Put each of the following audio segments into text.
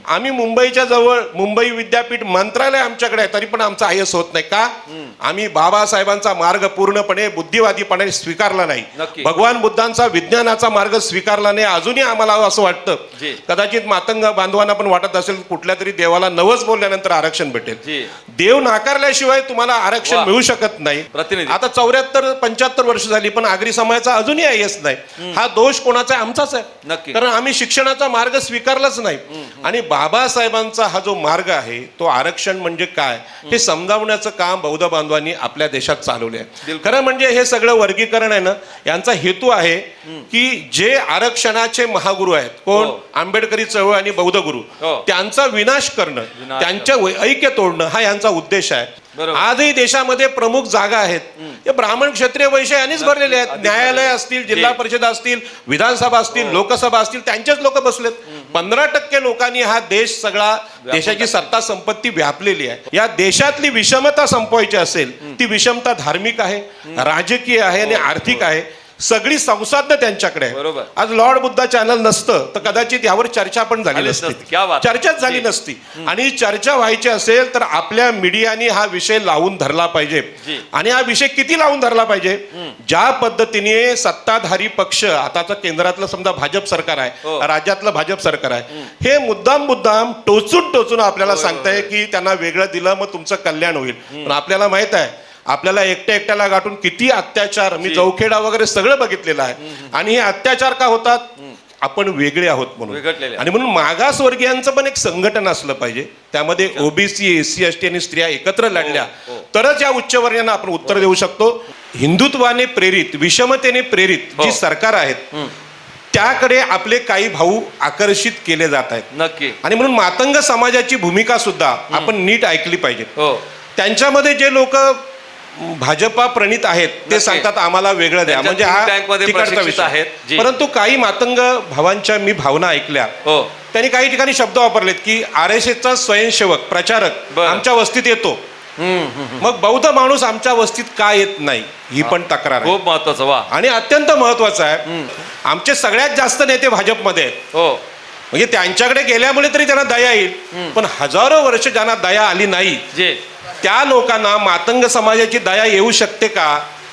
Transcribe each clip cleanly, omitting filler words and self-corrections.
आम्ही मुंबईच्या जवळ मुंबई विद्यापीठ मंत्रालय आमच्याकडे आहे, तरी पण आमचा आयएस होत नाही का? आम्ही बाबासाहेबांचा मार्ग पूर्णपणे बुद्धिवादीपणे स्वीकारला नाही. भगवान बुद्धांचा विज्ञानाचा मार्ग स्वीकारला नाही. अजूनही आम्हाला असं वाटतं, कदाचित मातंग बांधवांना पण वाटत असेल कुठल्या तरी देवाला नवस बोलल्यानंतर आरक्षण भेटेल. देव नाकारल्याशिवाय तुम्हाला आरक्षण मिळू शकत नाही. आता 74-75 वर्ष झाली पण आगरी समाजाचा अजूनही आयएस नाही. हा दोष कोणाचा आहे? आमचाच आहे. कारण आम्ही शिक्षणाचा मार्ग स्वीकारलाच नाही. आणि बाबासाहेबांचा हा जो मार्ग आहे तो आरक्षण म्हणजे काय हे समजावण्याचं काम बौद्ध बांधवांनी आपल्या देशात चालवले आहे. खरं म्हणजे हे सगळं वर्गीकरण आहे ना, यांचा हेतू आहे की जे आरक्षणाचे महागुरु आहेत, कोण? आंबेडकरी चळवळ आणि बौद्ध गुरु, त्यांचा विनाश करणं, त्यांच्या ऐक्य तोडणं हा यांचा उद्देश आहे. आजही देशामध्ये प्रमुख जागा आहेत हे ब्राह्मण क्षत्रिय वैश्य यांनीच भरलेले आहेत. न्यायालय असतील, जिल्हा परिषद असतील, विधानसभा असतील, लोकसभा असतील, त्यांचेच लोक बसलेत. 15% लोकांनी हा देश सगळा देशाची सत्ता संपत्ती व्यापलेली आहे. या देशातली विषमता संपवायची असेल, ती विषमता धार्मिक आहे, राजकीय आहे आणि आर्थिक आहे. सगळी संसाधनं त्यांच्याकडे आहे. आज लॉर्ड बुद्धा चॅनल नसतं तर कदाचित यावर चर्चा पण झाली नसती, चर्चाच झाली नसती. आणि चर्चा व्हायची असेल तर आपल्या मीडियाने हा विषय लावून धरला पाहिजे. आणि हा विषय किती लावून धरला पाहिजे? ज्या पद्धतीने सत्ताधारी पक्ष, आताचं केंद्रातलं समजा भाजप सरकार आहे, राज्यातलं भाजप सरकार आहे, हे मुद्दाम टोचून आपल्याला सांगताय की त्यांना वेगळं दिलं मग तुमचं कल्याण होईल. पण आपल्याला माहित आहे आपल्याला एकट्याला गाठून किती अत्याचार, मी जवखेडा वगैरे सगळं बघितलेलं आहे. आणि हे अत्याचार का होतात? आपण वेगळे आहोत म्हणून. आणि म्हणून मागासवर्गीयांचं पण एक संघटन असलं पाहिजे. त्यामध्ये ओबीसी, एससी, एसटी आणि स्त्रिया एकत्र लढल्या तरच या उच्चवर्णीयांना आपण उत्तर देऊ शकतो. हिंदुत्वाने प्रेरित, विषमतेने प्रेरित जी सरकार आहेत त्याकडे आपले काही भाऊ आकर्षित केले जात आहेत. नक्की. आणि म्हणून मातंग समाजाची भूमिका सुद्धा आपण नीट ऐकली पाहिजे. त्यांच्यामध्ये जे लोक भाजपा प्रणित आहेत ते सांगतात आम्हाला वेगळं द्या, म्हणजे हा तिकडचा विषय आहे. परंतु काही मातंग भावांच्या मी भावना ऐकल्या. त्यांनी काही ठिकाणी शब्द वापरलेत की RSSचा स्वयंसेवक प्रचारक आमच्या वस्तीत येतो, मग बौद्ध माणूस आमच्या वस्तीत का येत नाही, ही पण तक्रार आहे. खूप महत्वाचं आणि अत्यंत महत्वाचं आहे. आमचे सगळ्यात जास्त नेते भाजपमध्ये आहेत, म्हणजे त्यांच्याकडे गेल्यामुळे तरी त्यांना दया येईल. पण हजारो वर्ष ज्यांना दया आली नाही त्या लोकांना मातंग समाजाची दया येऊ शकते का?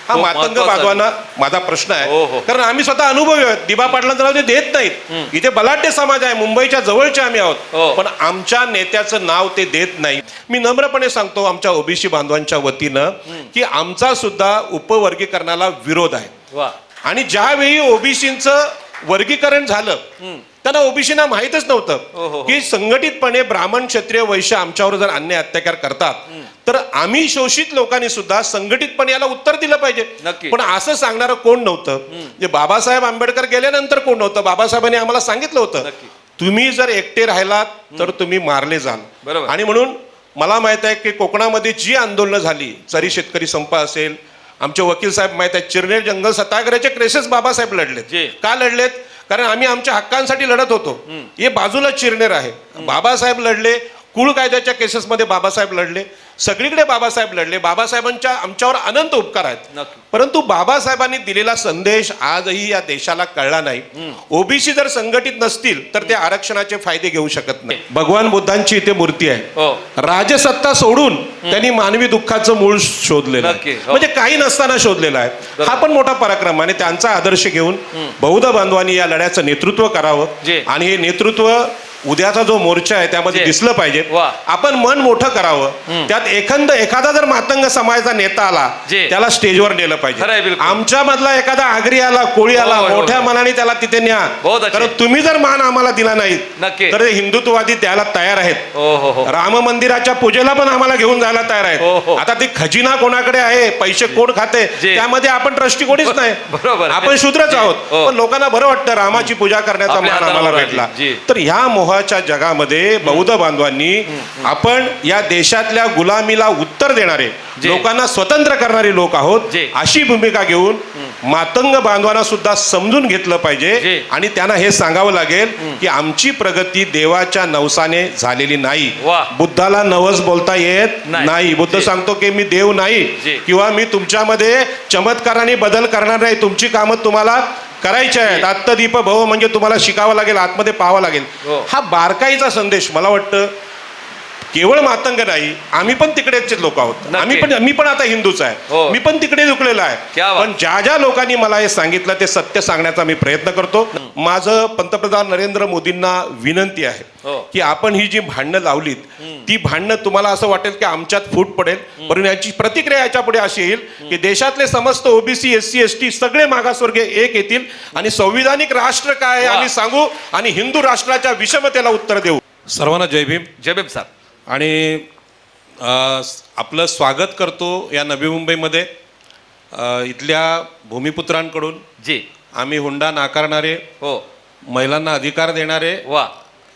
हा मातंग बांधवांना माझा प्रश्न आहे. कारण आम्ही स्वतः अनुभवी आहोत. दिबा पाटलांचं नाव ते देत नाहीत. इथे बलाढ्य समाज आहे, मुंबईच्या जवळचे आम्ही आहोत, पण आमच्या नेत्याचं नाव ते देत नाही. मी नम्रपणे सांगतो आमच्या ओबीसी बांधवांच्या वतीनं की आमचा सुद्धा उपवर्गीकरणाला विरोध आहे. आणि ज्यावेळी ओबीसींचं वर्गीकरण झालं त्यांना ओबीसीना माहितच नव्हतं की संघटितपणे ब्राह्मण क्षत्रिय वैश्य आमच्यावर जर अन्याय अत्याचार करतात तर आम्ही शोषित लोकांनी सुद्धा संघटितपणे याला उत्तर दिलं पाहिजे. पण असं सांगणारं कोण नव्हतं. जे बाबासाहेब आंबेडकर गेल्यानंतर कोण नव्हतं. बाबासाहेबांनी आम्हाला सांगितलं होतं तुम्ही जर एकटे राहिलात तर तुम्ही मारले जाल. आणि म्हणून मला माहित आहे की कोकणामध्ये जी आंदोलनं झाली, चरी शेतकरी संप असेल, आमचे वकील साहेब माहित आहे, चिरनेर जंगल सत्याग्रहाचे केसेस बाबासाहेब लढलेत. का लढलेत? कारण आम्ही आमच्या हक्कांसाठी लढत होतो. हे बाजूला चिरनेर आहे, बाबासाहेब लढले. कुळ कायद्याच्या केसेसमध्ये बाबासाहेब लढले, सगळीकडे बाबासाहेब लढले. बाबासाहेबांच्या आमच्यावर अनंत उपकार आहेत. परंतु बाबासाहेबांनी दिलेला संदेश आजही या देशाला कळला नाही. ओबीसी जर संघटित नसतील तर ते आरक्षणाचे फायदे घेऊ शकत नाही. भगवान बुद्धांची इथे मूर्ती आहे. राजसत्ता सोडून त्यांनी मानवी दुःखाचं मूळ शोधलेलं आहे, म्हणजे काही नसताना शोधलेला आहे. हा पण मोठा पराक्रम. आणि त्यांचा आदर्श घेऊन बौद्ध बांधवांनी या लढ्याचं नेतृत्व करावं. आणि हे नेतृत्व उद्याचा जो मोर्चा आहे त्यामध्ये दिसलं पाहिजे. आपण मन मोठं करावं. त्यात एखादा जर मातंग समाजाचा नेता आला त्याला स्टेजवर नेलं पाहिजे. आमच्या मधला एखादा आगरी आला, कोळी आला, मोठ्या मनाने त्याला तिथे न्या. कारण तुम्ही जर मान आम्हाला दिला नाही तर हिंदुत्ववादी द्यायला तयार आहेत. राम मंदिराच्या पूजेला पण आम्हाला घेऊन जायला तयार आहेत. आता ती खजिना कोणाकडे आहे, पैसे कोण खाते, त्यामध्ये आपण ट्रस्टी कोणीच नाही. आपण शूद्रच आहोत. पण लोकांना बरं वाटतं रामाची पूजा करण्याचा मान आम्हाला भेटला. तर ह्या मोहाच्या जगामध्ये बौद्ध बांधवांनी आपण या देशातल्या गुलामीला उत्तर देणारे, लोकांना स्वतंत्र करणारे लोक आहोत, अशी भूमिका घेऊन मातंग बांधवांना सुद्धा समजून घेतलं पाहिजे. आणि त्यांना हे सांगावं लागेल की आमची प्रगती देवाच्या नवसाने झालेली नाही. बुद्धाला नवस बोलता येत नाही. बुद्ध सांगतो की मी देव नाही किंवा मी तुमच्यामध्ये चमत्काराने बदल करणार नाही, तुमची कामं तुम्हाला करायचे आहेत. आत्तदीप भव म्हणजे तुम्हाला शिकावं लागेल, आतमध्ये पाहावं लागेल. हा बारकाईचा संदेश मला वाटतं केवळ मातंग नाही, आम्ही पण तिकडेचे लोक आहोत. मी पण आता हिंदूच आहे, मी पण तिकडे झुकलेला आहे. पण ज्या ज्या लोकांनी मला हे सांगितलं ते सत्य सांगण्याचा मी प्रयत्न करतो. माझं पंतप्रधान नरेंद्र मोदींना विनंती आहे की आपण ही जी भांडणं लावलीत ती भांडणं तुम्हाला असं वाटेल की आमच्यात फूट पडेल, परंतु याची प्रतिक्रिया याच्या पुढे अशी येईल की देशातले समस्त ओबीसी, एससी, एसटी सगळे मागासवर्गीय एक येतील आणि संविधानिक राष्ट्र काय आहे आम्ही सांगू आणि हिंदू राष्ट्राच्या विषमतेला उत्तर देऊ. सर्वांना जय भीम. जय भीम सर. आणि आपलं स्वागत करतो या नवी मुंबईमध्ये. इथल्या भूमिपुत्रांकडून जी आम्ही हुंडा नाकारणारे, महिलांना अधिकार देणारे,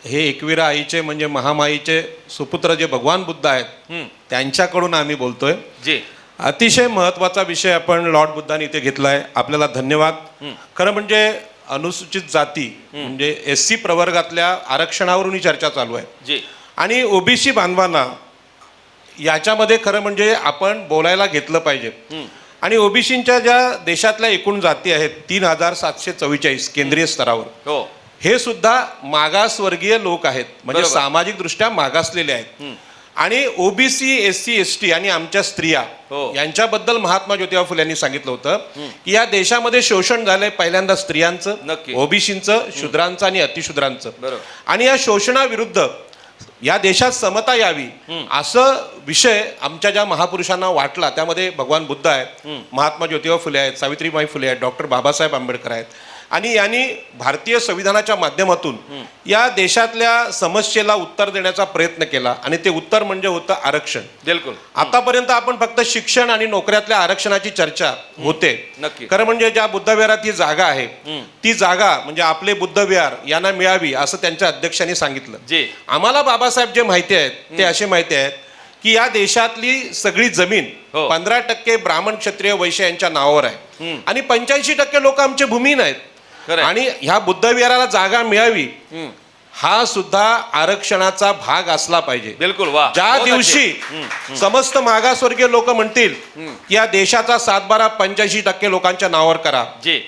हे एकविरा आईचे म्हणजे महामाईचे सुपुत्र जे भगवान बुद्ध आहेत त्यांच्याकडून आम्ही बोलतोय. जी अतिशय महत्त्वाचा विषय आपण लॉर्ड बुद्धांनी इथे घेतलाय. आपल्याला धन्यवाद. खरं म्हणजे अनुसूचित जाती म्हणजे SC प्रवर्गातल्या आरक्षणावरून ही चर्चा चालू आहे. जी आणि ओबीसी बांधवांना याच्यामध्ये खरं म्हणजे आपण बोलायला घेतलं पाहिजे. आणि ओबीसींच्या ज्या देशातल्या एकूण जाती आहेत 3744 केंद्रीय स्तरावर, हे सुद्धा मागासवर्गीय लोक आहेत, म्हणजे सामाजिक दृष्ट्या मागासलेले आहेत. आणि ओबीसी, SC, ST आणि आमच्या स्त्रिया यांच्याबद्दल महात्मा ज्योतिबा फुले यांनी सांगितलं होतं की या देशामध्ये शोषण झालंय पहिल्यांदा स्त्रियांचं, ओबीसींचं, शूद्रांचं आणि अतिशूद्रांचं. आणि या शोषणाविरुद्ध या देशात समता यावी असं विषय आमच्या ज्या महापुरुषांना वाटला. त्यामध्ये भगवान बुद्ध आहेत, महात्मा ज्योतिबा फुले आहेत, सावित्रीबाई फुले आहेत, डॉक्टर बाबासाहेब आंबेडकर आहेत. आणि यांनी भारतीय संविधानाच्या माध्यमातून या देशातल्या समस्येला उत्तर देण्याचा प्रयत्न केला. आणि ते उत्तर म्हणजे होतं आरक्षण. बिलकुल. आतापर्यंत आपण फक्त शिक्षण आणि नोकऱ्यातल्या आरक्षणाची चर्चा होते. नक्की. खरं म्हणजे ज्या बुद्धविहारात ही जागा आहे ती जागा म्हणजे आपले बुद्धविहार यांना मिळावी असं त्यांच्या अध्यक्षांनी सांगितलं. आम्हाला बाबासाहेब जे माहिती आहेत ते असे माहिती आहेत की या देशातली सगळी जमीन 15% ब्राह्मण, क्षत्रिय, वैश्य यांच्या नावावर आहे आणि 85% लोक आमचे भूमिहीन आहेत. आणि ह्या बुद्धविहाराला जागा मिळावी हा सुद्धा आरक्षणाचा भाग असला पाहिजे. बिलकुल. ज्या दिवशी समस्त मागासवर्गीय लोक म्हणतील की या देशाचा 7-12 85% लोकांच्या नावावर करा,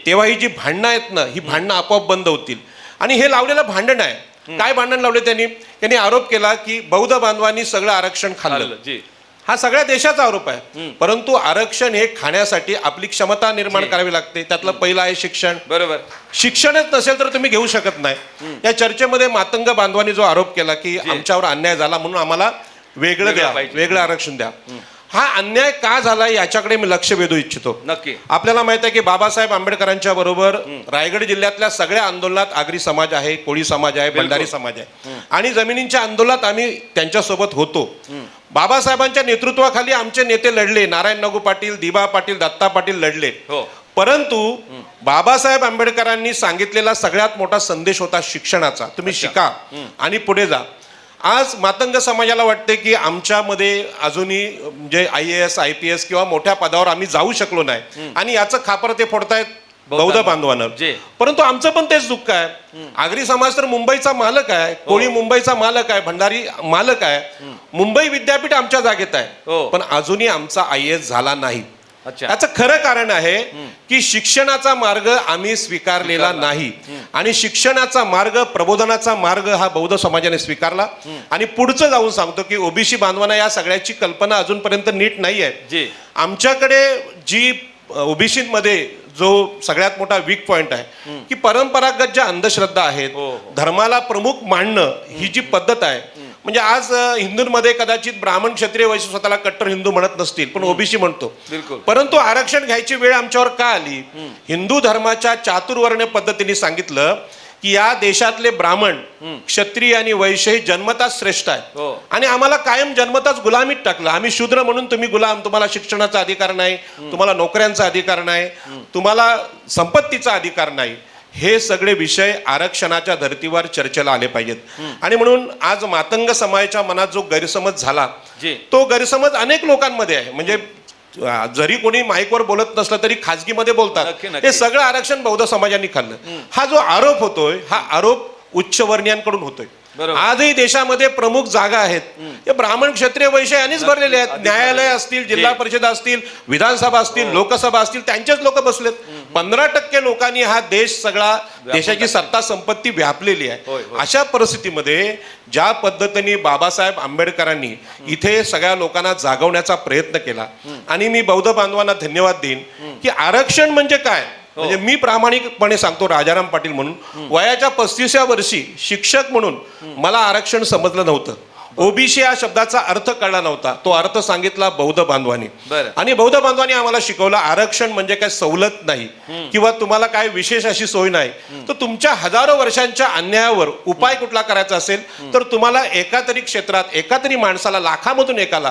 तेव्हा ही जी भांडणं आहेत ना ही भांडणं आपोआप बंद होतील. आणि हे लावलेलं भांडण आहे. काय भांडण लावले त्यांनी आरोप केला की बौद्ध बांधवांनी सगळं आरक्षण खाल्लं. हा सगळ्या देशाचा आरोप आहे. परंतु आरक्षण हे खाण्यासाठी आपली क्षमता निर्माण करावी लागते. त्यातलं पहिलं आहे शिक्षण. बरोबर. शिक्षणच नसेल तर तुम्ही घेऊ शकत नाही. या चर्चेमध्ये मातंग बांधवांनी जो आरोप केला की आमच्यावर अन्याय झाला म्हणून आम्हाला वेगळं द्या, वेगळं आरक्षण द्या. हा अन्याय का झाला याच्याकडे मी लक्ष वेधू इच्छितो. नक्की. आपल्याला माहित आहे की बाबासाहेब आंबेडकरांच्या बरोबर रायगड जिल्ह्यातल्या सगळ्या आंदोलनात आगरी समाज आहे, कोळी समाज आहे, बंडारी समाज आहे आणि जमिनींच्या आंदोलनात आम्ही त्यांच्यासोबत होतो. बाबासाहेबांच्या नेतृत्वाखाली आमचे नेते लढले. नारायण नागू पाटील, दिबा पाटील, दत्ता पाटील लढले. परंतु बाबासाहेब आंबेडकरांनी सांगितलेला सगळ्यात मोठा संदेश होता शिक्षणाचा. तुम्ही शिका आणि पुढे जा. आज मातंग समाजाला वाटते की आमच्यामध्ये अजूनही म्हणजे IAS, IPS किंवा मोठ्या पदावर आम्ही जाऊ शकलो नाही आणि याचं खापर ते फोडतायत बौद्ध बांधवांना. परंतु आमचं पण तेच दुःख आहे. आगरी समाज तर मुंबईचा मालक आहे, कोळी मुंबईचा मालक आहे, भंडारी मालक आहे. मुंबई विद्यापीठ आमच्या जागेत आहे पण अजूनही आमचा IAS झाला नाही. याचं खरं कारण आहे की शिक्षणाचा मार्ग आम्ही स्वीकारलेला नाही आणि शिक्षणाचा मार्ग, प्रबोधनाचा मार्ग हा बौद्ध समाजाने स्वीकारला. आणि पुढचं जाऊन सांगतो की ओबीसी बांधवांना या सगळ्याची कल्पना अजूनपर्यंत नीट नाही आहे. आमच्याकडे जी ओबीसीमध्ये जो सगळ्यात मोठा वीक पॉइंट आहे की परंपरागत ज्या अंधश्रद्धा आहेत, धर्माला प्रमुख मांडणं ही जी पद्धत आहे. म्हणजे आज हिंदूंमध्ये कदाचित ब्राह्मण, क्षत्रिय, वैश्य स्वतःला कट्टर हिंदू म्हणत नसतील पण ओबीसी म्हणतो. परंतु आरक्षण घ्यायची वेळ आमच्यावर का आली? हिंदू धर्माच्या चातुर्वर्ण्य पद्धतीने सांगितलं की या देशातले ब्राह्मण, क्षत्रिय आणि वैश्य हे जन्मताच श्रेष्ठ आहेत आणि आम्हाला कायम जन्मताच गुलामीत टाकलं. आम्ही शूद्र म्हणून तुम्ही गुलाम, तुम्हाला शिक्षणाचा अधिकार नाही, तुम्हाला नोकऱ्यांचा अधिकार नाही, तुम्हाला संपत्तीचा अधिकार नाही. हे सगळे विषय आरक्षणाच्या धर्तीवर चर्चेला आले पाहिजेत. आणि म्हणून आज मातंग समाजाच्या मनात जो गैरसमज झाला तो गैरसमज अनेक लोकांमध्ये आहे. म्हणजे जरी कोणी माईकवर बोलत नसलं तरी खाजगीमध्ये बोलतात. हे सगळं आरक्षण बौद्ध समाजाने खाल्लं. हा जो आरोप होतोय हा आरोप उच्चवर्णीयांकडून होतोय. आजही देशामध्ये प्रमुख जागा आहेत हे ब्राह्मण, क्षत्रिय, वैश्य यांनीच भरलेले आहेत. न्यायालय असतील, जिल्हा परिषद असतील, विधानसभा असतील, लोकसभा असतील, त्यांचेच लोक बसलेत. 15% लोकांनी हा देश सगळा देशाची सत्ता संपत्ती व्यापलेली आहे. अशा परिस्थितीमध्ये ज्या पद्धतीने बाबासाहेब आंबेडकरांनी इथे सगळ्या लोकांना जागवण्याचा प्रयत्न केला, आणि मी बौद्ध बांधवांना धन्यवाद देईन की आरक्षण म्हणजे काय. म्हणजे मी प्रामाणिकपणे सांगतो, राजाराम पाटील म्हणून वयाच्या 35व्या वर्षी शिक्षक म्हणून मला आरक्षण समजलं नव्हतं. ओबीसी या शब्दाचा अर्थ कळला नव्हता. तो अर्थ सांगितला बौद्ध बांधवांनी, आणि बौद्ध बांधवांनी आम्हाला शिकवलं आरक्षण म्हणजे काय सवलत नाही किंवा तुम्हाला काय विशेष अशी सोय नाही. तर तुमच्या हजारो वर्षांच्या अन्यायावर उपाय कुठला करायचा असेल तर तुम्हाला एका तरी क्षेत्रात एका तरी माणसाला, लाखामधून एकाला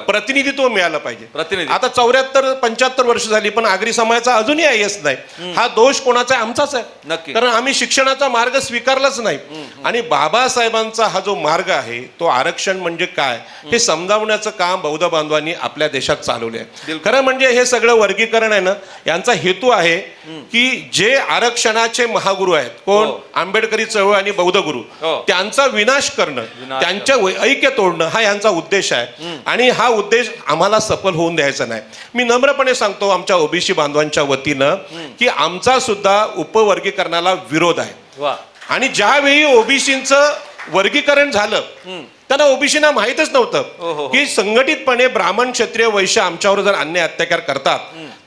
प्रतिनिधित्व मिळालं पाहिजे. आता 74-75 वर्ष झाली पण आगरी समाजाचा अजूनही आयएस नाही. हा दोष कोणाचा आहे? आमचाच आहे, कारण आम्ही शिक्षणाचा मार्ग स्वीकारलाच नाही. आणि बाबासाहेबांचा हा जो मार्ग आहे तो आरक्षण म्हणजे काय हे समजावण्याचं काम बौद्ध बांधवांनी आपल्या देशात चालवले आहे. खरं म्हणजे हे सगळं वर्गीकरण आहे ना, यांचा हेतू आहे की जे आरक्षणाचे महागुरु आहेत, कोण? आंबेडकरी चळवळ आणि बौद्ध गुरु, त्यांचा विनाश करणं, त्यांच्या ऐक्य तोडणं हा यांचा उद्देश आहे. आणि हा उद्देश आम्हाला सफल होऊन द्यायचा नाही. मी नम्रपणे सांगतो आमच्या ओबीसी बांधवांच्या वतीनं की आमचा सुद्धा उपवर्गीकरणाला विरोध आहे. आणि ज्यावेळी ओबीसींचं वर्गीकरण झालं त्यांना ओबीसीना माहितच नव्हतं की संघटितपणे ब्राह्मण, क्षत्रिय, वैश्य आमच्यावर जर अन्याय अत्याचार करतात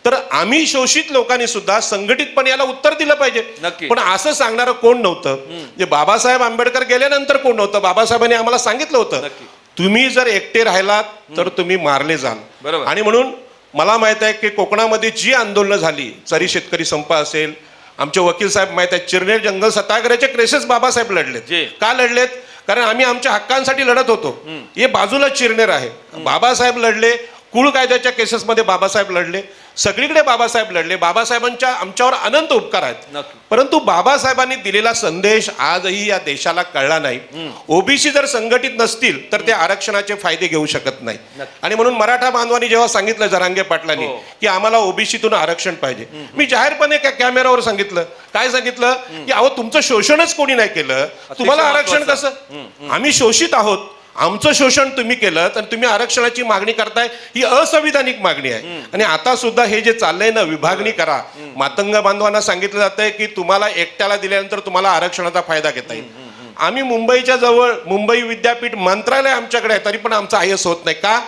तर आम्ही शोषित लोकांनी सुद्धा संघटितपणे याला उत्तर दिलं पाहिजे. पण असं सांगणारं कोण नव्हतं. जे बाबासाहेब आंबेडकर गेल्यानंतर कोण नव्हतं. बाबासाहेबांनी आम्हाला सांगितलं होतं तुम्ही जर एकटे राहिलात तर तुम्ही मारले जाल. आणि म्हणून मला माहित आहे की कोकणामध्ये जी आंदोलनं झाली, चरी शेतकरी संप असेल, आमचे वकील साहेब माहित आहेत, चिरनेर जंगल सत्याग्रहाचे केसेस बाबासाहेब लढलेत. का लढलेत? कारण आम्ही आमच्या हक्कांसाठी लढत होतो. हे बाजूला चिरनेर आहे, बाबासाहेब लढले. कुळ कायद्याच्या केसेसमध्ये बाबासाहेब लढले. सगळीकडे बाबासाहेब लढले. बाबासाहेबांच्या आमच्यावर अनंत उपकार आहेत. परंतु बाबासाहेबांनी दिलेला संदेश आजही या देशाला कळला नाही. ओबीसी जर संघटित नसतील तर ते आरक्षणाचे फायदे घेऊ शकत नाही. आणि म्हणून मराठा बांधवांनी जेव्हा सांगितलं जरांगे पाटलांनी की आम्हाला ओबीसीतून आरक्षण पाहिजे, मी जाहीरपणे कॅमेऱ्यावर सांगितलं. काय सांगितलं की अहो तुमचं शोषणच कोणी नाही केलं, तुम्हाला आरक्षण कसं? आम्ही शोषित आहोत, आमचं शोषण तुम्ही केलं तर तुम्ही आरक्षणाची मागणी करताय, ही असंविधानिक मागणी आहे. आणि आता सुद्धा हे जे चाललंय ना, विभागणी करा, मातंग बांधवांना सांगितलं जातंय की तुम्हाला एकट्याला दिल्यानंतर तुम्हाला आरक्षणाचा फायदा घेता येईल. आम्ही मुंबईच्या जवळ मुंबई विद्यापीठ मंत्रालय आमच्याकडे आहे, तरी पण आमचा आयएस होत नाही. का?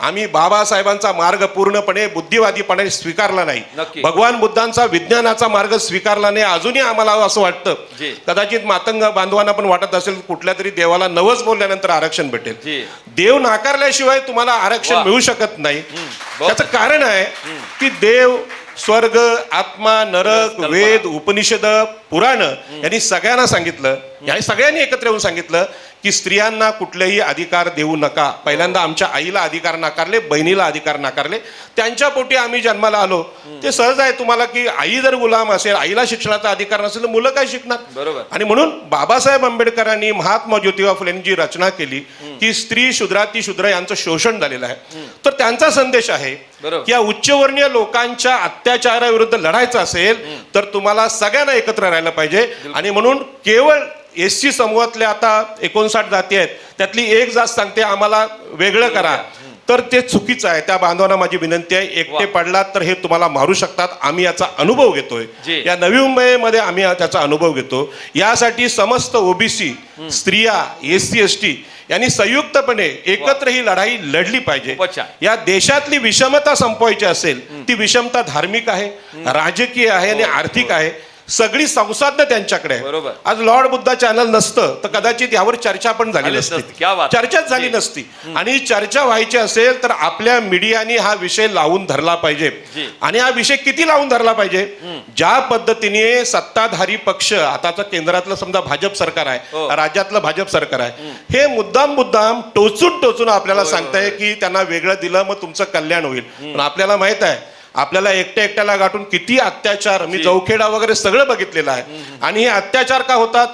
आम्ही बाबासाहेबांचा मार्ग पूर्णपणे बुद्धिवादीपणे स्वीकारला नाही. भगवान बुद्धांचा विज्ञानाचा मार्ग स्वीकारला नाही. अजूनही आम्हाला असं वाटतं, कदाचित मातंग बांधवांना पण वाटत असेल कुठल्या तरी देवाला नवस बोलल्यानंतर आरक्षण भेटेल. देव नाकारल्याशिवाय तुम्हाला आरक्षण मिळू शकत नाही. त्याचं कारण आहे की देव, स्वर्ग, आत्मा, नरक, वेद, उपनिषद, पुराण यांनी सगळ्यांना सांगितलं, या सगळ्यांनी एकत्र येऊन सांगितलं की स्त्रियांना कुठलेही अधिकार देऊ नका. पहिल्यांदा आमच्या आईला अधिकार नाकारले, बहिणीला अधिकार नाकारले. त्यांच्या पोटी आम्ही जन्माला आलो. ते सहज आहे तुम्हाला की आई जर गुलाम असेल, आईला शिक्षणाचा अधिकार नसेल तर मुलं काय शिकणार? बरोबर. आणि म्हणून बाबासाहेब आंबेडकरांनी, महात्मा ज्योतिबा फुलेंनी जी रचना केली की स्त्री शूद्राती शूद्र यांचं शोषण झालेलं आहे, तर त्यांचा संदेश आहे की या उच्चवर्णीय लोकांच्या अत्याचाराविरुद्ध लढायचं असेल तर तुम्हाला सगळ्यांना एकत्र राहायला पाहिजे. आणि म्हणून केवळ एससी समूहातल्या आता 59 जाती आहेत, त्यातली एक जात सांगते आम्हाला वेगळं करा, तर ते चुकीचं आहे. त्या बांधवांना माझी विनंती आहे, एकटे पडलात तर हे तुम्हाला मारू शकतात. आम्ही याचा अनुभव घेतोय. या नवी मुंबईमध्ये आम्ही त्याचा अनुभव घेतो. यासाठी समस्त ओबीसी, स्त्रिया, एससी एसटी यांनी संयुक्तपणे एकत्र ही लढाई लढली पाहिजे. या देशातली विषमता संपवायची असेल, ती विषमता धार्मिक आहे, राजकीय आहे आणि आर्थिक आहे. सगळी संसाधनं त्यांच्याकडे आहे. आज लॉर्ड बुद्धा चॅनल नसतं तर कदाचित यावर चर्चा पण झाली नसती, चर्चाच झाली नसती. आणि चर्चा व्हायची असेल तर आपल्या मीडियाने हा विषय लावून धरला पाहिजे. आणि हा विषय किती लावून धरला पाहिजे? ज्या पद्धतीने सत्ताधारी पक्ष, आताचं केंद्रातलं समजा भाजप सरकार आहे, राज्यातलं भाजप सरकार आहे, हे मुद्दाम टोचून आपल्याला सांगताय की त्यांना वेगळं दिलं मग तुमचं कल्याण होईल. पण आपल्याला माहित आहे आपल्याला एकट्याला गाठून किती अत्याचार, मी जवखेडा वगैरे सगळं बघितलेलं आहे. आणि हे अत्याचार का होतात?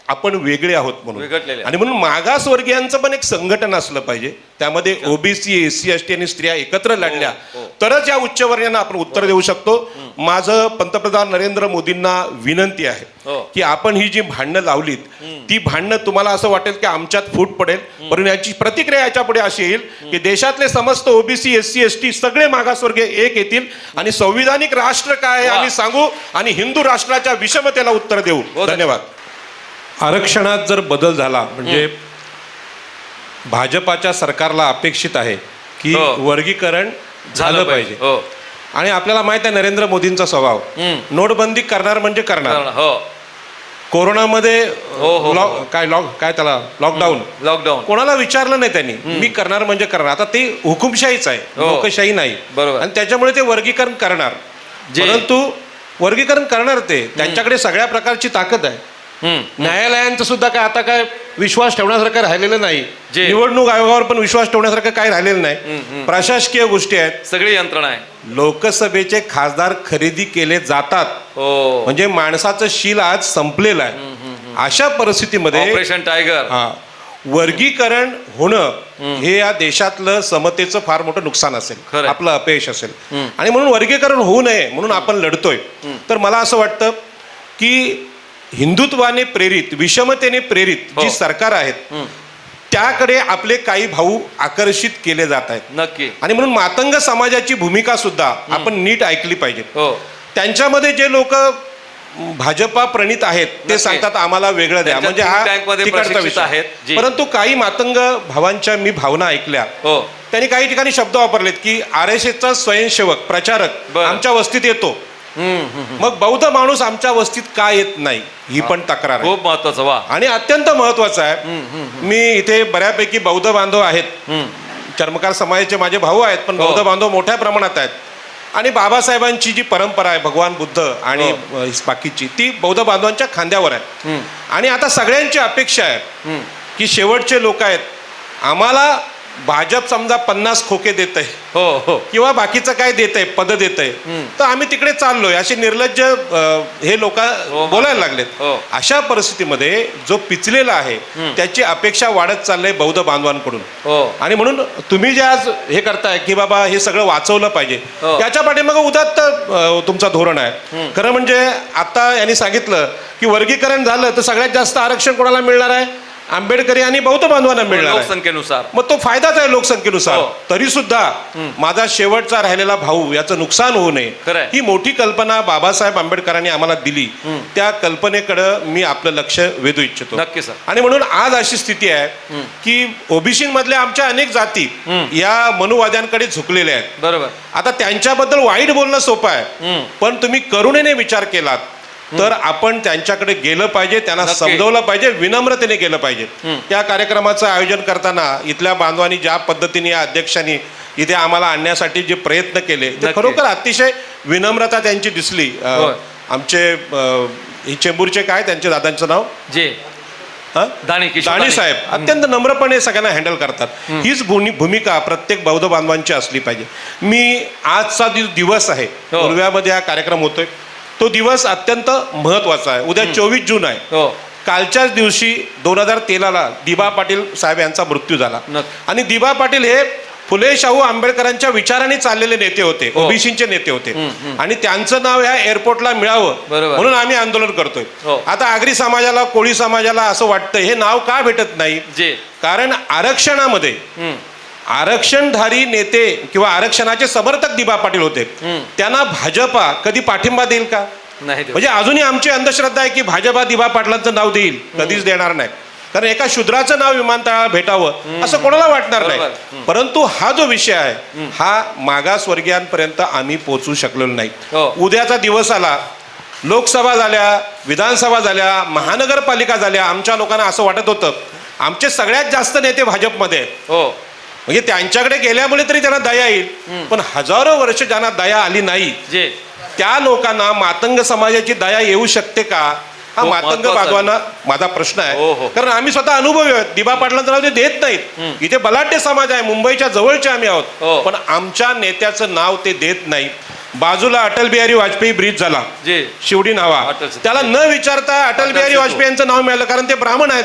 आपण वेगळे आहोत म्हणून. विघटलेले. आणि म्हणून मागासवर्गीयांचं पण एक संघटन असलं पाहिजे. त्यामध्ये ओबीसी, एससी, एसटी आणि स्त्रिया एकत्र लढल्या तरच या उच्चवर्णीयांना आपण उत्तर देऊ शकतो. माझं पंतप्रधान नरेंद्र मोदींना विनंती आहे की आपण ही जी भांडणं लावलीत ती भांडणं तुम्हाला असं वाटेल की आमच्यात फूट पडेल, परंतु याची प्रतिक्रिया याच्या पुढे अशी येईल की देशातले समस्त ओबीसी, एससी, एसटी सगळे मागासवर्गीय एक येतील आणि संविधानिक राष्ट्र काय आहे आम्ही सांगू आणि हिंदू राष्ट्राच्या विषमतेला उत्तर देऊ. धन्यवाद. आरक्षणात जर बदल झाला म्हणजे भाजपाच्या सरकारला अपेक्षित आहे की वर्गीकरण झालं पाहिजे. आणि आपल्याला माहित आहे नरेंद्र मोदींचा स्वभाव, नोटबंदी करणार म्हणजे करणार. कोरोनामध्ये काय त्याला लॉकडाऊन कोणाला विचारलं नाही त्यांनी, मी करणार म्हणजे करणार. आता ते हुकुमशाहीच आहे, लोकशाही नाही. आणि त्याच्यामुळे ते वर्गीकरण करणार, परंतु वर्गीकरण करणार ते त्यांच्याकडे सगळ्या प्रकारची ताकद आहे. न्यायालयांचं सुद्धा काय आता काय विश्वास ठेवण्यासारखं राहिलेलं नाही. निवडणूक आयोगावर पण विश्वास ठेवण्यासारखं काही राहिलेलं नाही. प्रशासकीय गोष्टी आहेत, सगळी यंत्रणा आहे. लोकसभेचे खासदार खरेदी केले जातात म्हणजे माणसाचं शील आज संपलेलं आहे. अशा परिस्थितीमध्ये ऑपरेशन टायगर वर्गीकरण होणं हे या देशातलं समतेचं फार मोठं नुकसान असेल, आपलं अपयश असेल. आणि म्हणून वर्गीकरण होऊ नये म्हणून आपण लढतोय. तर मला असं वाटतं की हिंदुत्वाने प्रेरित, विषमतेने प्रेरित जी सरकार आहेत त्याकडे आपले काही भाऊ आकर्षित केले जात आहेत. नक्की. आणि म्हणून मातंग समाजाची भूमिका सुद्धा आपण नीट ऐकली पाहिजे. त्यांच्यामध्ये जे लोक भाजपा प्रणित आहेत ते सांगतात आम्हाला वेगळं द्या, म्हणजे हा तिकडचा विषय आहे. परंतु काही मातंग भावांच्या मी भावना ऐकल्या, त्यांनी काही ठिकाणी शब्द वापरलेत की RSSचा स्वयंसेवक प्रचारक आमच्या वस्तीत येतो, मग बौद्ध माणूस आमच्या वस्तीत का येत नाही ही पण तक्रार खूप महत्वाचं आणि अत्यंत महत्वाचं आहे. मी इथे बऱ्यापैकी बौद्ध बांधव आहेत, चर्मकार समाजाचे माझे भाऊ आहेत, पण बौद्ध बांधव मोठ्या प्रमाणात आहेत. आणि बाबासाहेबांची जी परंपरा आहे, भगवान बुद्ध आणि बाकीची, ती बौद्ध बांधवांच्या खांद्यावर आहे. आणि आता सगळ्यांची अपेक्षा आहे की शेवटचे लोक आहेत, आम्हाला भाजप समजा 50 खोके देत आहे किंवा बाकीचं काय देत आहे, पद देत आहे, तर आम्ही तिकडे चाललोय असे निर्लज्ज हे लोक बोलायला लागलेत. अशा परिस्थितीमध्ये जो पिचलेला आहे त्याची अपेक्षा वाढत चाललंय बौद्ध बांधवांकडून. आणि म्हणून तुम्ही जे आज हे करताय की बाबा हे सगळं वाचवलं पाहिजे, त्याच्या पाठीमागे उदात्त तुमचा धोरण आहे. खरं म्हणजे आता यांनी सांगितलं की वर्गीकरण झालं तर सगळ्यात जास्त आरक्षण कोणाला मिळणार आहे, आंबेडकरी आणि बौद्ध बांधवांना मिळणार लोकसंख्येनुसार. मग तो फायदाच आहे लोकसंख्येनुसार. तरी सुद्धा माझा शेवटचा राहिलेला भाऊ याचं नुकसान होऊ नये ही मोठी कल्पना बाबासाहेब आंबेडकरांनी आम्हाला दिली. त्या कल्पनेकडे मी आपलं लक्ष वेधू इच्छितो. नक्की सर. आणि म्हणून आज अशी स्थिती आहे की ओबीसी मधल्या आमच्या अनेक जाती या मनुवाद्यांकडे झुकलेल्या आहेत. बरोबर. आता त्यांच्याबद्दल वाईट बोलणं सोपं आहे, पण तुम्ही करुणेने विचार केलात तर आपण त्यांच्याकडे गेलं पाहिजे, त्यांना समजवलं पाहिजे, विनम्रतेने गेलं पाहिजे. या कार्यक्रमाचं आयोजन करताना इथल्या बांधवांनी ज्या पद्धतीने या अध्यक्षांनी इथे आम्हाला आणण्यासाठी जे प्रयत्न केले ते खरोखर अतिशय विनम्रता त्यांची दिसली. आमचे चेंबूरचे काय त्यांच्या दादांचं नाव दाणी साहेब अत्यंत नम्रपणे सगळ्यांना हँडल करतात. हीच भूमिका प्रत्येक बौद्ध बांधवांची असली पाहिजे. मी आजचा दिवस आहे, उर्व्यामध्ये हा कार्यक्रम होतोय, तो दिवस अत्यंत महत्वाचा आहे. उद्या 24 जून आहे. कालच्याच दिवशी 2013ला दिबा पाटील साहेब यांचा मृत्यू झाला. आणि दिबा पाटील हे फुले शाहू आंबेडकरांच्या विचाराने चाललेले नेते होते, ओबीसीचे नेते होते. आणि त्यांचं नाव ह्या एअरपोर्टला मिळावं म्हणून आम्ही आंदोलन करतोय. आता आगरी समाजाला, कोळी समाजाला असं वाटतं हे नाव का भेटत नाही, कारण आरक्षणामध्ये आरक्षणधारी नेते किंवा आरक्षणाचे समर्थक दिबा पाटील होते, त्यांना भाजपा कधी पाठिंबा देईल का? नाही. म्हणजे अजूनही आमची अंधश्रद्धा आहे की भाजपा दिबा पाटलांचं नाव देईल, कधीच देणार नाही. कारण एका शूद्राचं नाव विमानतळावर भेटावं असं कोणाला वाटणार नाही. परंतु हा जो विषय आहे हा मागासवर्गीयांपर्यंत आम्ही पोहोचू शकलेलो नाही. उद्याचा दिवस आला, लोकसभा झाल्या, विधानसभा झाल्या, महानगरपालिका झाल्या, आमच्या लोकांना असं वाटत होतं आमचे सगळ्यात जास्त नेते भाजपमध्ये म्हणजे त्यांच्याकडे गेल्यामुळे तरी त्यांना दया येईल, पण हजारो वर्ष ज्यांना दया आली नाही त्या लोकांना मातंग समाजाची दया येऊ शकते का, हा मातंग बांधवांना माझा प्रश्न आहे. कारण आम्ही स्वतः अनुभवी आहोत. दिबा पाटलांचं नाव ते देत नाहीत. इथे बलाढ्य समाज आहे, मुंबईच्या जवळचे आम्ही आहोत, पण आमच्या नेत्याचं नाव ते देत नाही. बाजूला अटल बिहारी वाजपेयी ब्रिज झाला, जे शिवडी नावा, त्याला न विचारता अटल बिहारी वाजपेयी यांचं नाव मिळालं, कारण ते ब्राह्मण आहेत.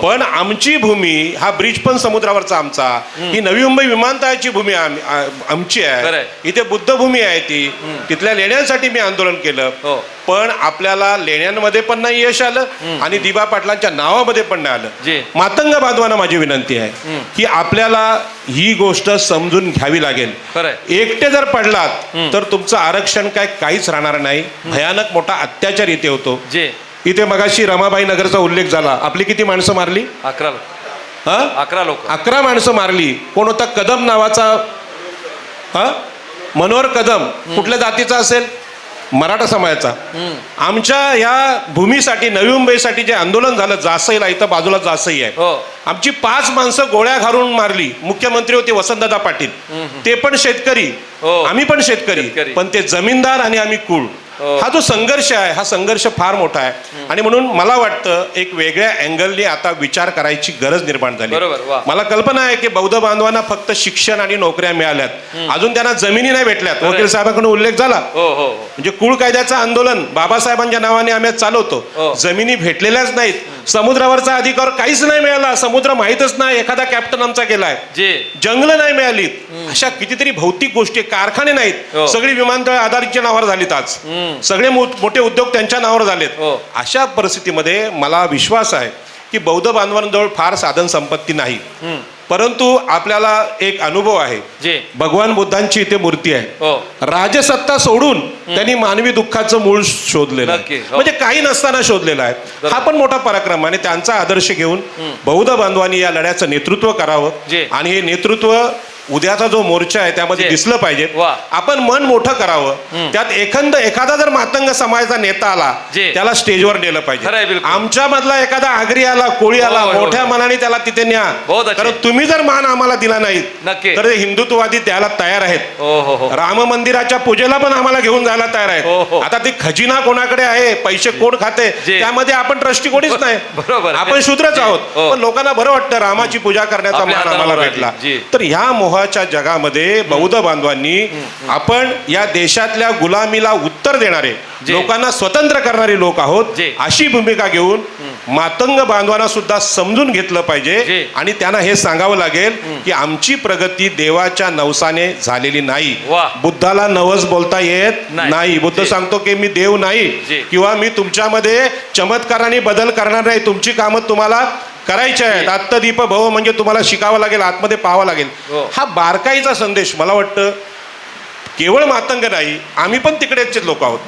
पण आमची भूमी, हा ब्रिज पण समुद्रावरचा आमचा, ही नवी मुंबई विमानतळाची भूमी आमची आहे. इथे बुद्ध भूमी आहे ती, तिथल्या लेण्यांसाठी मी आंदोलन केलं. पण आपल्याला लेण्यांमध्ये पण नाही यश आलं आणि दिबा पाटलांच्या नावामध्ये पण नाही आलं. मातंग बांधवांना माझी विनंती आहे की आपल्याला ही गोष्ट समजून घ्यावी लागेल. एकटे जर पडलात तर तुमचं आरक्षण काहीच राहणार नाही. भयानक मोठा अत्याचार इथे होतो. इथे मगाशी रमाबाई नगरचा उल्लेख झाला. आपली किती माणसं मारली? 11 लोक, 11 माणसं मारली. कोण होता? कदम नावाचा, मनोहर कदम. कुठल्या जातीचा असेल? मराठा समाजाचा. आमच्या ह्या भूमीसाठी, नवी मुंबईसाठी जे आंदोलन झालं, जासईला, इथं बाजूला जासई आहे, आमची 5 माणसं गोळ्या घालून मारली. मुख्यमंत्री होते वसंतदादा पाटील, ते पण शेतकरी, आम्ही पण शेतकरी, पण ते जमीनदार आणि आम्ही कुळ. हा जो संघर्ष आहे, हा संघर्ष फार मोठा आहे. आणि म्हणून मला वाटतं एक वेगळ्या अँगलने आता विचार करायची गरज निर्माण झाली. मला कल्पना आहे की बौद्ध बांधवांना फक्त शिक्षण आणि नोकऱ्या मिळाल्यात, अजून त्यांना जमिनी नाही भेटल्यात. वकील साहेबांकडून उल्लेख झाला, म्हणजे कुळ कायद्याचं आंदोलन बाबासाहेबांच्या नावाने आम्ही चालवतो. जमिनी भेटलेल्याच नाहीत, समुद्रावरचा अधिकार काहीच नाही मिळाला, समुद्र माहितच नाही, एखादा कॅप्टन आमचा गेलाय, जंगल नाही मिळाली, अशा कितीतरी भौतिक गोष्टी, कारखाने नाहीत, सगळी विमानतळ आधारितच्या नावावर झालीत, आज सगळे मोठे उद्योग त्यांच्या नावावर झालेत. अशा परिस्थितीमध्ये मला विश्वास आहे की बौद्ध बांधवांजवळ फार साधन संपत्ती नाही, परंतु आपल्याला एक अनुभव आहे. भगवान बुद्धांची इथे मूर्ती आहे. राजसत्ता सोडून त्यांनी मानवी दुःखाचं मूळ शोधलेलं आहे, म्हणजे काही नसताना शोधलेलं आहे. हा पण मोठा पराक्रम, आणि त्यांचा आदर्श घेऊन बौद्ध बांधवांनी या लढ्याचं नेतृत्व करावं. आणि हे नेतृत्व उद्याचा जो मोर्चा आहे त्यामध्ये दिसलं पाहिजे. आपण मन मोठं करावं. त्यात एखादा जर मातंग समाजाचा नेता आला, त्याला स्टेजवर नेलं पाहिजे. आमच्या मधला एखादा आगरी आला, कोळी आला, मोठ्या मनाने त्याला तिथे न्या. कारण तुम्ही जर मान आम्हाला दिला नाही तर ते हिंदुत्ववादी द्यायला तयार आहेत. राम मंदिराच्या पूजेला पण आम्हाला घेऊन जायला तयार आहेत. आता ती खजिना कोणाकडे आहे, पैसे कोण खाते, त्यामध्ये आपण ट्रस्टी कोणीच नाही, आपण शूद्रच आहोत. पण लोकांना बरं वाटतं रामाची पूजा करण्याचा मान आम्हाला भेटला. तर ह्या मोहाच्या जगामध्ये बौद्ध बांधवांनी आपण या देशातल्या गुलामीला उत्तर देणारे, लोकांना स्वतंत्र करणारे लोक आहोत, अशी भूमिका घेऊन मातंग बांधवांना सुद्धा समजून घेतलं पाहिजे. आणि त्यांना हे सांगावं लागेल की आमची प्रगती देवाच्या नवसाने झालेली नाही. बुद्धाला नवस बोलता येत नाही. बुद्ध सांगतो की मी देव नाही, किंवा मी तुमच्यामध्ये चमत्काराने बदल करणार नाही, तुमची कामं तुम्हाला करायचे आहेत. आत्मदीप भव म्हणजे तुम्हाला शिकावं लागेल, आतमध्ये पाहावं लागेल. हा बारकाईचा संदेश मला वाटतं केवळ मातंग नाही, आम्ही पण तिकडेचे लोक आहोत.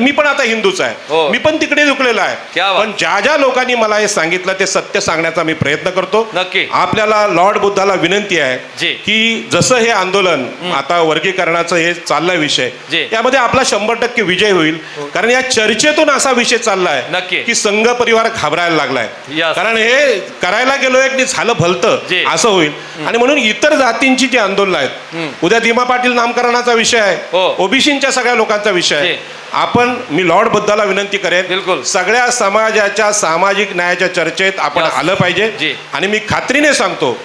मी पण आता हिंदूच आहे, मी पण तिकडे झुकलेला आहे. पण ज्या लोकांनी मला हे सांगितलं ते सत्य सांगण्याचा मी प्रयत्न करतो. आपल्याला लॉर्ड बुद्धाला विनंती आहे की जसं हे आंदोलन आता वर्गीकरणाचं हे चाललाय विषय, यामध्ये आपला 100% विजय होईल. कारण या चर्चेतून असा विषय चाललाय की संघ परिवार घाबरायला लागलाय. कारण हे करायला गेलोय की झालं भलतं असं होईल. आणि म्हणून इतर जातींची जी आंदोलन आहेत, उद्या दिमा पाटील नामकरणाचा विषय आहे, ओबीसीच्या सगळ्या लोकांचा विषय आहे. मी लॉर्ड बुद्धाला विनंती करेन, सगळ्या समाजाच्या सामाजिक न्यायाच्या चर्चेत आपण आलं पाहिजे. आणि मी खात्रीने सांगतो,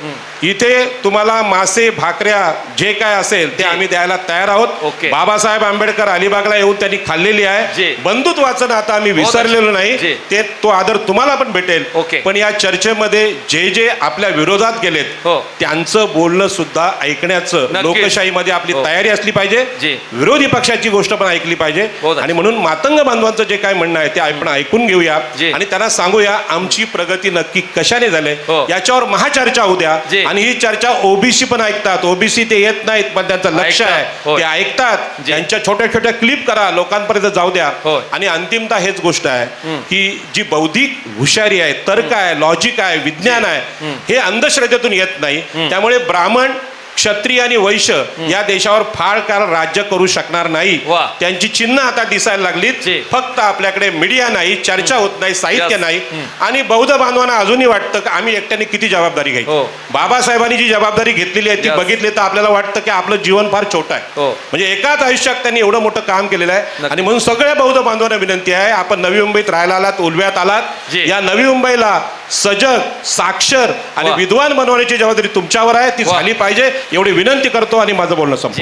इथे तुम्हाला मासे, भाकऱ्या जे काय असेल ते आम्ही द्यायला तयार आहोत. बाबासाहेब आंबेडकर अलिबागला येऊन त्यांनी खाल्लेली आहे. बंधुत्वाचं आता आम्ही विसरलेलो नाही, ते तो आदर तुम्हाला पण भेटेल. पण या चर्चेमध्ये जे आपल्या विरोधात गेलेत त्यांचं बोलणं सुद्धा ऐकण्याचं लोकशाहीमध्ये आपली तयारी असली पाहिजे. विरोधी पक्षाची गोष्ट पण ऐकली पाहिजे. आणि म्हणून मातंग बांधवांचं जे काय म्हणणं आहे ते आपण ऐकून घेऊया आणि त्यांना सांगूया आमची प्रगती नक्की कशाने झाली, याच्यावर महाचर्चा होऊ द्या. आणि ही चर्चा ओबीसी पण ऐकतात. ओबीसी ते येत नाहीत, पण त्यांचं लक्ष आहे, ते ऐकतात. त्यांच्या छोट्या छोट्या क्लिप करा, लोकांपर्यंत जाऊ द्या. आणि अंतिमतः हेच गोष्ट आहे की जी बौद्धिक हुशारी आहे, तर्क आहे, लॉजिक आहे, विज्ञान आहे, हे अंधश्रद्धेतून येत नाही. त्यामुळे ब्राह्मण, क्षत्रिय आणि वैश्य या देशावर फार काळ राज्य करू शकणार नाही. त्यांची चिन्ह आता दिसायला लागलीत. फक्त आपल्याकडे मीडिया नाही, चर्चा होत नाही, साहित्य नाही. आणि बौद्ध बांधवांना अजूनही वाटतं की आम्ही एकट्याने किती जबाबदारी घ्यायची. बाबासाहेबांनी जी जबाबदारी घेतलेली आहे ती बघितली तर आपल्याला वाटतं की आपलं जीवन फार छोटं आहे. म्हणजे एकाच आयुष्यात त्यांनी एवढं मोठं काम केलेलं आहे. आणि म्हणून सगळ्या बौद्ध बांधवांना विनंती आहे, आपण नवी मुंबईत राहायला आलात, उलव्यात आलात, या नवी मुंबईला सजग, साक्षर आणि विद्वान बनवण्याची जबाबदारी तुमच्यावर आहे, ती झाली पाहिजे एवढी विनंती करतो आणि माझं बोलणं संपतो.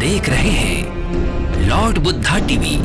देख रहे हैं लॉर्ड बुद्धा टीवी।